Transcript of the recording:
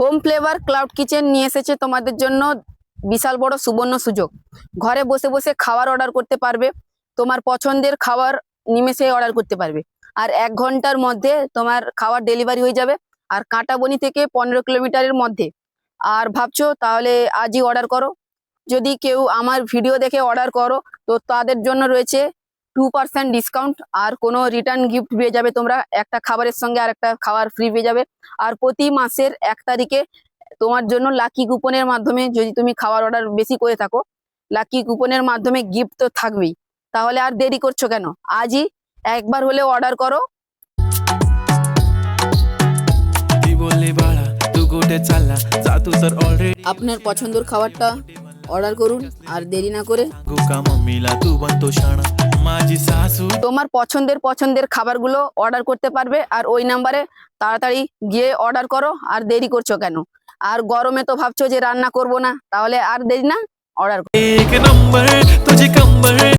Home flavour cloud kitchen নিয়ে এসেছে তোমাদের জন্য বিশাল বড় সুবর্ণ সুযোগ। ঘরে বসে বসে খাবার অর্ডার করতে পারবে, তোমার পছন্দের খাবার নিমেষে অর্ডার করতে পারবে। আর 1 ঘন্টার মধ্যে তোমার খাবার ডেলিভারি হয়ে যাবে। আর কাঁটাবনি থেকে 15 কিলোমিটারের মধ্যে। আর ভাবছো তাহলে আজই অর্ডার করো। যদি কেউ আমার ভিডিও দেখে অর্ডার করো তো তাদের জন্য রয়েছে 2% ডিসকাউন্ট, আর কোনো রিটার্ন গিফট পেয়ে যাবে। তোমরা একটা খাবারের সঙ্গে আর একটা খাবার ফ্রি পেয়ে যাবে। আর প্রতি মাসের 1 তারিখে তোমার জন্য লাকি কুপনের মাধ্যমে, যদি তুমি খাবার অর্ডার বেশি করে থাকো, লাকি কুপনের মাধ্যমে গিফট তো থাকবেই। তাহলে আর দেরি করছো কেন? আজই একবার হলেও অর্ডার করো। আপনার পছন্দের খাবারটা অর্ডার করুন আর দেরি না করে। তোমার পছন্দের খাবারগুলো অর্ডার করতে পারবে। আর ওই নাম্বারে তাড়াতাড়ি গিয়ে অর্ডার করো। আর দেরি করছো কেন? আর গরমে তো ভাবছো যে রান্না করব না, তাহলে আর দেরি না, অর্ডার করো।